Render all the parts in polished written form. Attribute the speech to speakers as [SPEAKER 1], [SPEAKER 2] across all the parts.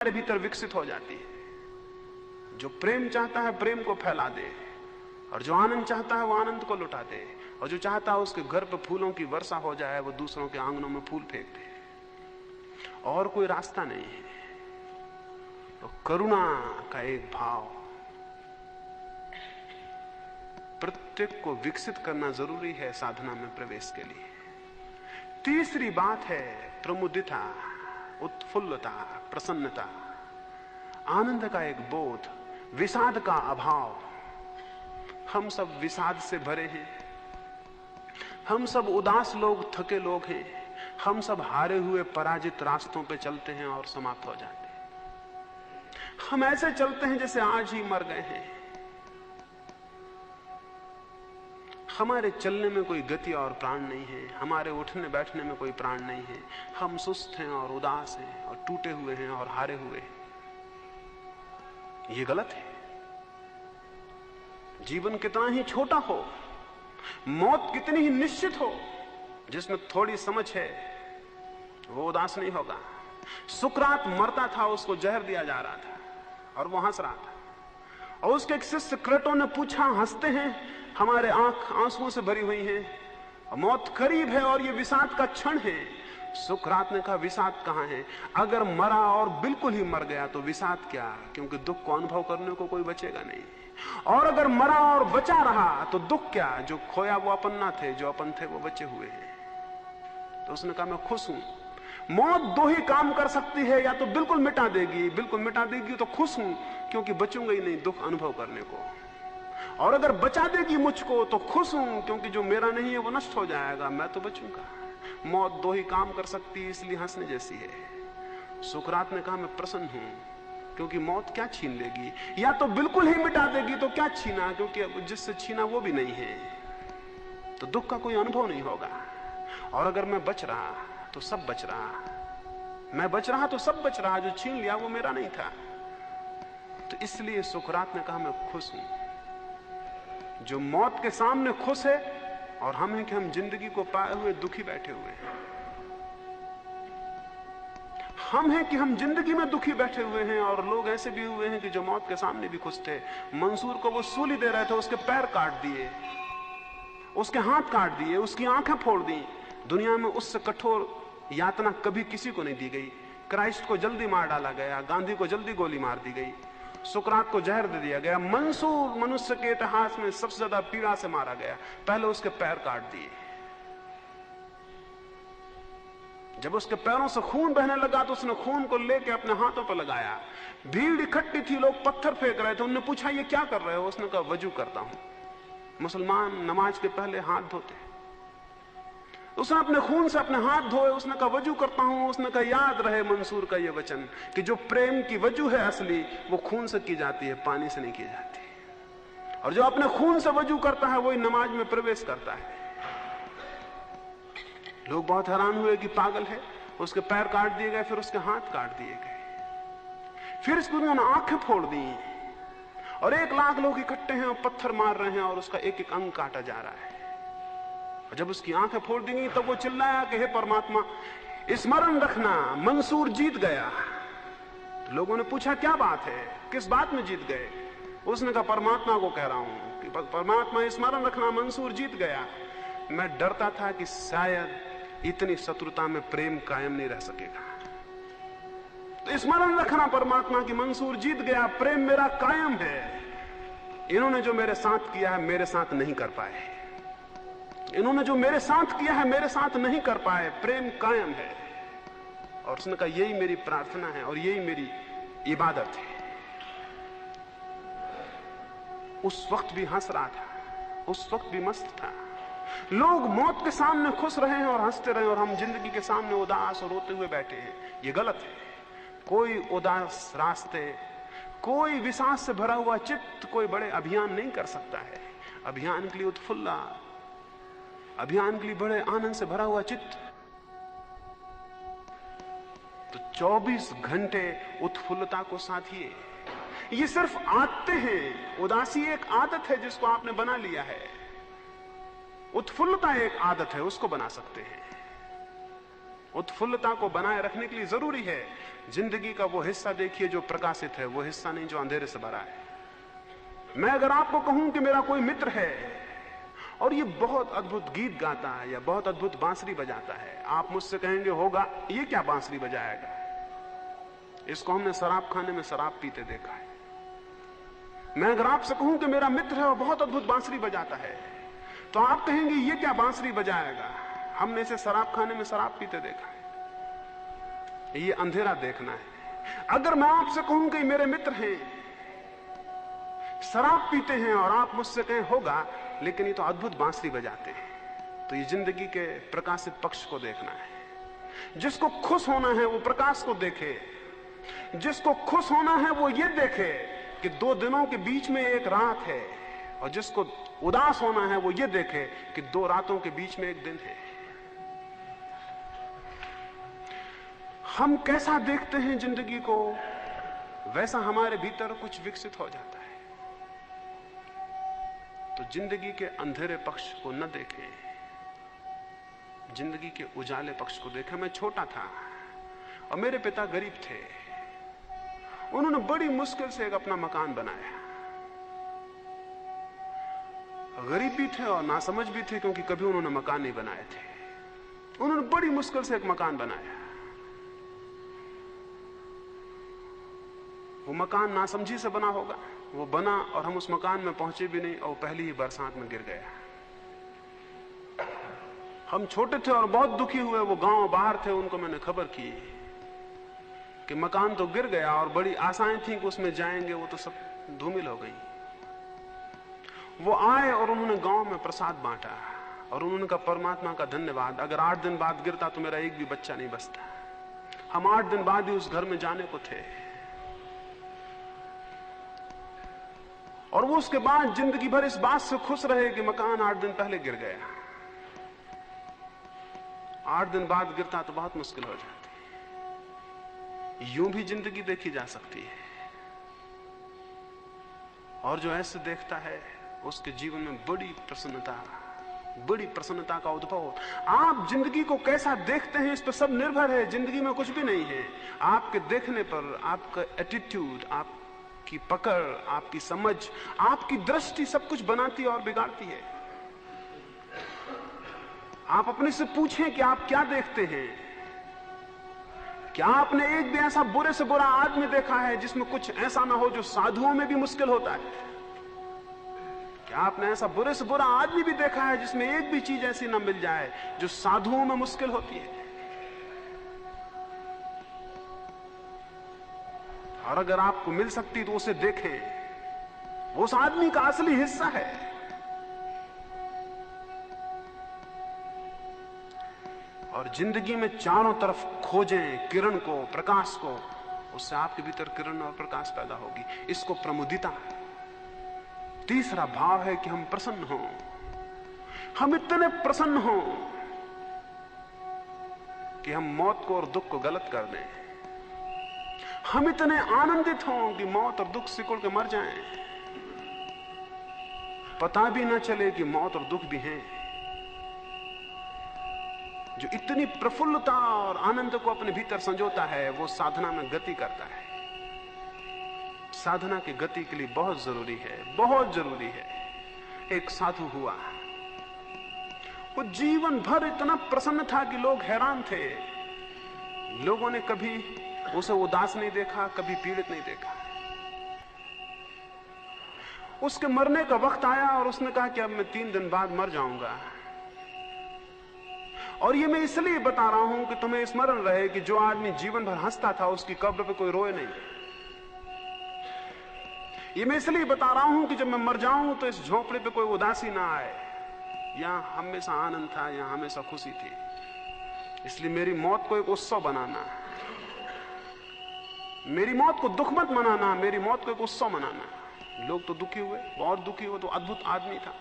[SPEAKER 1] हमारे भीतर विकसित हो जाती है। जो प्रेम चाहता है प्रेम को फैला दे, और जो आनंद चाहता है वो आनंद को लुटा दे, और जो चाहता है उसके घर पर फूलों की वर्षा हो जाए, वो दूसरों के आंगनों में फूल फेंक दे। और कोई रास्ता नहीं है। तो करुणा का एक भाव प्रत्येक को विकसित करना जरूरी है साधना में प्रवेश के लिए। तीसरी बात है प्रमुदिता, उत्फुल्लता, प्रसन्नता, आनंद का एक बोध, विषाद का अभाव। हम सब विषाद से भरे हैं, हम सब उदास लोग, थके लोग हैं, हम सब हारे हुए पराजित रास्तों पे चलते हैं और समाप्त हो जाते हैं। हम ऐसे चलते हैं जैसे आज ही मर गए हैं। हमारे चलने में कोई गति और प्राण नहीं है, हमारे उठने बैठने में कोई प्राण नहीं है। हम सुस्त हैं और उदास हैं और टूटे हुए हैं और हारे हुए हैं। ये गलत है। जीवन कितना ही छोटा हो, मौत कितनी ही निश्चित हो, जिसमें थोड़ी समझ है वो उदास नहीं होगा। सुकरात मरता था, उसको जहर दिया जा रहा था और वो हंस रहा था, और उसके एक शिष्य क्रेटो ने पूछा, हंसते हैं, हमारे आंख आंसुओं से भरी हुई हैं, मौत करीब है और ये विषाद का क्षण है। सुकरात ने कहा, विषाद कहां है? अगर मरा और बिल्कुल ही मर गया तो विषाद क्या, क्योंकि दुख को अनुभव करने को कोई बचेगा नहीं। और अगर मरा और बचा रहा तो दुख क्या, जो खोया वो अपन ना थे, जो अपन थे वो बचे हुए हैं। तो उसने कहा, मैं खुश हूं। मौत दो ही काम कर सकती है, या तो बिल्कुल मिटा देगी, बिल्कुल मिटा देगी तो खुश हूं क्योंकि बचूंगा ही नहीं दुख अनुभव करने को, और अगर बचा देगी मुझको तो खुश हूं क्योंकि जो मेरा नहीं है वो नष्ट हो जाएगा, मैं तो बचूंगा। मौत दो ही काम कर सकती है, इसलिए हंसने जैसी है। सुकरात ने कहा, मैं प्रसन्न हूं क्योंकि मौत क्या छीन लेगी, या तो बिल्कुल ही मिटा देगी तो क्या छीना, क्योंकि जिससे छीना वो भी नहीं है, तो दुख का कोई अनुभव नहीं होगा। और अगर मैं बच रहा तो सब बच रहा, मैं बच रहा तो सब बच रहा, जो छीन लिया वो मेरा नहीं था। तो इसलिए सुकरात ने कहा, मैं खुश हूं। जो मौत के सामने खुश है, और हम हैं कि हम जिंदगी को पाए हुए दुखी बैठे हुए हैं। हम हैं कि हम जिंदगी में दुखी बैठे हुए हैं, और लोग ऐसे भी हुए हैं कि जो मौत के सामने भी खुश थे। मंसूर को वो सूली दे रहे थे, उसके पैर काट दिए, उसके हाथ काट दिए, उसकी आंखें फोड़ दी। दुनिया में उससे कठोर यातना कभी किसी को नहीं दी गई। क्राइस्ट को जल्दी मार डाला गया, गांधी को जल्दी गोली मार दी गई, सुकरात को जहर दे दिया गया। मंसूर मनुष्य के इतिहास में सबसे ज्यादा पीड़ा से मारा गया, पहले उसके पैर काट दिए। जब उसके पैरों से खून बहने लगा तो उसने खून को लेकर अपने हाथों पर लगाया। भीड़ इकट्ठी थी, लोग पत्थर फेंक रहे थे। उन्होंने पूछा, ये क्या कर रहे हो? उसने कहा, वजू करता हूं। मुसलमान नमाज के पहले हाथ धोते। उसने अपने खून से अपने हाथ धोए, उसने कहा वजू करता हूं। उसने कहा, याद रहे मंसूर का ये वचन कि जो प्रेम की वजू है असली, वो खून से की जाती है, पानी से नहीं की जाती। और जो अपने खून से वजू करता है वही नमाज में प्रवेश करता है। लोग बहुत हैरान हुए कि पागल है। उसके पैर काट दिए गए, फिर उसके हाथ काट दिए गए, फिर इसको उन्होंने आंखें फोड़ दी, और 1 लाख लोग इकट्ठे हैं और पत्थर मार रहे हैं, और उसका एक एक अंग काटा जा रहा है। जब उसकी आंखें फोड़ दी गई तब वो चिल्लाया कि हे परमात्मा, स्मरण रखना, मंसूर जीत गया। तो लोगों ने पूछा, क्या बात है, किस बात में जीत गए? उसने कहा, परमात्मा को कह रहा हूं कि परमात्मा स्मरण रखना, मंसूर जीत गया। मैं डरता था कि शायद इतनी शत्रुता में प्रेम कायम नहीं रह सकेगा, तो स्मरण रखना परमात्मा की मंसूर जीत गया, प्रेम मेरा कायम है। इन्होंने जो मेरे साथ किया है मेरे साथ नहीं कर पाए, इन्होंने जो मेरे साथ किया है मेरे साथ नहीं कर पाए, प्रेम कायम है। और उसने कहा, यही मेरी प्रार्थना है और यही मेरी इबादत है। उस वक्त भी हंस रहा था, उस वक्त भी मस्त था। लोग मौत के सामने खुश रहे हैं और हंसते रहे, और हम जिंदगी के सामने उदास और रोते हुए बैठे हैं। ये गलत है। कोई उदास रास्ते, कोई विषाद से भरा हुआ चित्त कोई बड़े अभियान नहीं कर सकता है। अभियान के लिए उत्फुल्ला, अभियान के लिए बड़े आनंद से भरा हुआ चित्त, तो 24 घंटे उत्फुल्लता को साथिए। ये सिर्फ आदतें हैं। उदासी एक आदत है जिसको आपने बना लिया है, उत्फुल्लता एक आदत है, उसको बना सकते हैं। उत्फुल्लता को बनाए रखने के लिए जरूरी है जिंदगी का वो हिस्सा देखिए जो प्रकाशित है, वो हिस्सा नहीं जो अंधेरे से भरा है। मैं अगर आपको कहूं कि मेरा कोई मित्र है और ये बहुत अद्भुत गीत गाता है या बहुत अद्भुत बांसुरी बजाता है, आप मुझसे कहेंगे होगा ये क्या बांसुरी बजाएगा, इसको हमने शराब खाने में शराब पीते देखा है। मैं अगर आपसे कहूं कि मेरा मित्र है और बहुत अद्भुत बांसुरी बजाता है, तो आप कहेंगे ये क्या बांसुरी बजाएगा, हमने इसे शराब खाने में शराब पीते देखा है। ये अंधेरा देखना है। अगर मैं आपसे कहूं कि मेरे मित्र हैं, शराब पीते हैं, और आप मुझसे कहें होगा लेकिन ये तो अद्भुत बांसुरी बजाते हैं, तो ये जिंदगी के प्रकाशित पक्ष को देखना है। जिसको खुश होना है वो प्रकाश को देखे, जिसको खुश होना है वो ये देखे कि 2 दिनों के बीच में एक रात है, और जिसको उदास होना है वो ये देखे कि 2 रातों के बीच में एक दिन है। हम कैसा देखते हैं जिंदगी को, वैसा हमारे भीतर कुछ विकसित हो जाता है। तो जिंदगी के अंधेरे पक्ष को न देखें, जिंदगी के उजाले पक्ष को देखें। मैं छोटा था और मेरे पिता गरीब थे, उन्होंने बड़ी मुश्किल से एक अपना मकान बनाया। गरीब भी थे और नासमझ भी थे, क्योंकि कभी उन्होंने मकान नहीं बनाए थे। उन्होंने बड़ी मुश्किल से एक मकान बनाया। वो मकान नासमझी से बना होगा, वो बना और हम उस मकान में पहुंचे भी नहीं, और पहली ही बरसात में गिर गया। हम छोटे थे और बहुत दुखी हुए। वो गांव बाहर थे, उनको मैंने खबर की कि मकान तो गिर गया, और बड़ी आशाएं थी कि उसमें जाएंगे, वो तो सब धूमिल हो गई। वो आए और उन्होंने गांव में प्रसाद बांटा, और उन्होंने कहा परमात्मा का धन्यवाद, अगर 8 दिन बाद गिरता तो मेरा एक भी बच्चा नहीं बचता। हम 8 दिन बाद ही उस घर में जाने को थे, और वो उसके बाद जिंदगी भर इस बात से खुश रहे कि मकान 8 दिन पहले गिर गया। 8 दिन बाद गिरता तो बहुत मुश्किल हो जाती। यूं भी जिंदगी देखी जा सकती है, और जो ऐसे देखता है उसके जीवन में बड़ी प्रसन्नता का उद्भव हो। आप जिंदगी को कैसा देखते हैं इस पर सब निर्भर है। जिंदगी में कुछ भी नहीं है, आपके देखने पर, आपका एटीट्यूड, आपकी पकड़, आपकी समझ, आपकी दृष्टि सब कुछ बनाती और बिगाड़ती है। आप अपने से पूछें कि आप क्या देखते हैं। क्या आपने एक भी ऐसा बुरे से बुरा आदमी देखा है जिसमें कुछ ऐसा ना हो जो साधुओं में भी मुश्किल होता है? क्या आपने ऐसा बुरे से बुरा आदमी भी देखा है जिसमें एक भी चीज ऐसी ना मिल जाए जो साधुओं में मुश्किल होती है? और अगर आपको मिल सकती तो उसे देखें, वो उस आदमी का असली हिस्सा है। और जिंदगी में चारों तरफ खोजें किरण को, प्रकाश को, उससे आपके भीतर किरण और प्रकाश पैदा होगी। इसको प्रमुदिता। तीसरा भाव है कि हम प्रसन्न हों। हम इतने प्रसन्न हों कि हम मौत को और दुख को गलत कर दें। हम इतने आनंदित हों कि मौत और दुख सिकुड़ के मर जाएं, पता भी न चले कि मौत और दुख भी हैं। जो इतनी प्रफुल्लता और आनंद को अपने भीतर संजोता है, वो साधना में गति करता है। साधना की गति के लिए बहुत जरूरी है, बहुत जरूरी है। एक साधु हुआ, वो जीवन भर इतना प्रसन्न था कि लोग हैरान थे। लोगों ने कभी उसे उदास नहीं देखा, कभी पीड़ित नहीं देखा। उसके मरने का वक्त आया और उसने कहा कि अब मैं 3 दिन बाद मर जाऊंगा, और ये मैं इसलिए बता रहा हूं कि तुम्हें स्मरण रहे कि जो आदमी जीवन भर हंसता था उसकी कब्र पे कोई रोए नहीं। ये मैं इसलिए बता रहा हूं कि जब मैं मर जाऊं तो इस झोपड़े पे कोई उदासी ना आए। यहां हमेशा आनंद था, यहां हमेशा खुशी थी। इसलिए मेरी मौत को एक उत्सव बनाना, मेरी मौत को दुख मत मनाना, मेरी मौत को एक उत्सव मनाना। लोग तो दुखी हुए, बहुत दुखी हुए। तो अद्भुत आदमी था,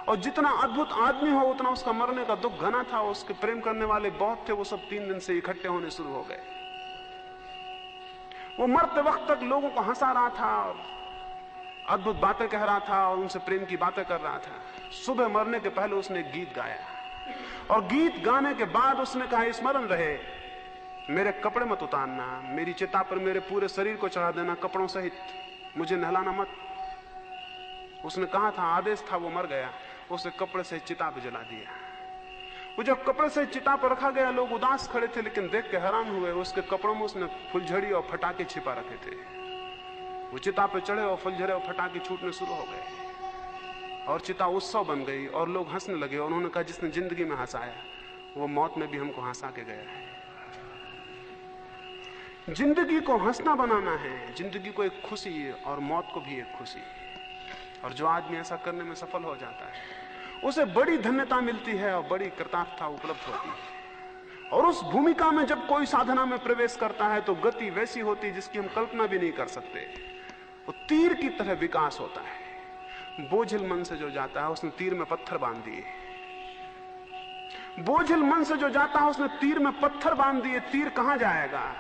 [SPEAKER 1] और जितना अद्भुत आदमी हो उतना उसका मरने का दुख घना था। उसके प्रेम करने वाले बहुत थे, वो सब 3 दिन से इकट्ठे होने शुरू हो गए। वो मरते वक्त तक लोगों को हंसा रहा था और अद्भुत बातें कह रहा था और उनसे प्रेम की बातें कर रहा था। सुबह मरने के पहले उसने एक गीत गाया, और गीत गाने के बाद उसने कहा, स्मरण रहे मेरे कपड़े मत उतारना, मेरी चिता पर मेरे पूरे शरीर को चढ़ा देना कपड़ों सहित, मुझे नहलाना मत। उसने कहा था, आदेश था, वो मर गया, उसे कपड़े से चिता पर जला दिया। वो जब कपड़े से चिता पर रखा गया, लोग उदास खड़े थे, लेकिन देख के हैरान हुए, उसके कपड़ों में उसने फुलझड़ी और फटाके छिपा रखे थे। वो चिता पे चढ़े और फुलझड़े और फटाके छूटने शुरू हो गए और चिता उत्सव बन गई और लोग हंसने लगे। और उन्होंने कहा, जिसने जिंदगी में हंसाया वो मौत में भी हमको हंसा के गया है। जिंदगी को हंसना बनाना है, जिंदगी को एक खुशी और मौत को भी एक खुशी। और जो आदमी ऐसा करने में सफल हो जाता है उसे बड़ी धन्यता मिलती है और बड़ी कृतार्थता उपलब्ध होती है। और उस भूमिका में जब कोई साधना में प्रवेश करता है तो गति वैसी होती है जिसकी हम कल्पना भी नहीं कर सकते। वो तीर की तरह विकास होता है। बोझिल मन से जो जाता है उसने तीर में पत्थर बांध दिए। बोझिल मन से जो जाता है उसने तीर में पत्थर बांध दिए। तीर कहां जाएगा?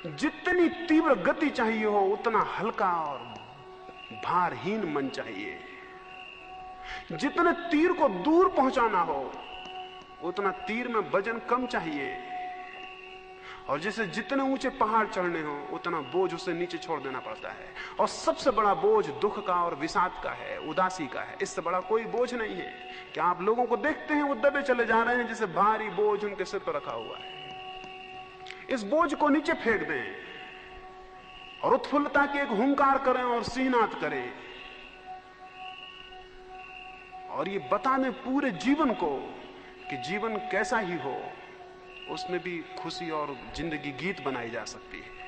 [SPEAKER 1] जितनी तीव्र गति चाहिए हो उतना हल्का और भारहीन मन चाहिए। जितने तीर को दूर पहुंचाना हो उतना तीर में वजन कम चाहिए। और जैसे जितने ऊंचे पहाड़ चढ़ने हो उतना बोझ उसे नीचे छोड़ देना पड़ता है। और सबसे बड़ा बोझ दुख का और विषाद का है, उदासी का है। इससे बड़ा कोई बोझ नहीं है कि आप लोगों को देखते हैं वो दबे चले जा रहे हैं जैसे भारी बोझ उनके सिर पर रखा हुआ है। इस बोझ को नीचे फेंक दें और उत्फुल्लता के एक हुंकार करें और सिंहनाद करें और ये बता दें पूरे जीवन को कि जीवन कैसा ही हो उसमें भी खुशी और जिंदगी गीत बनाई जा सकती है।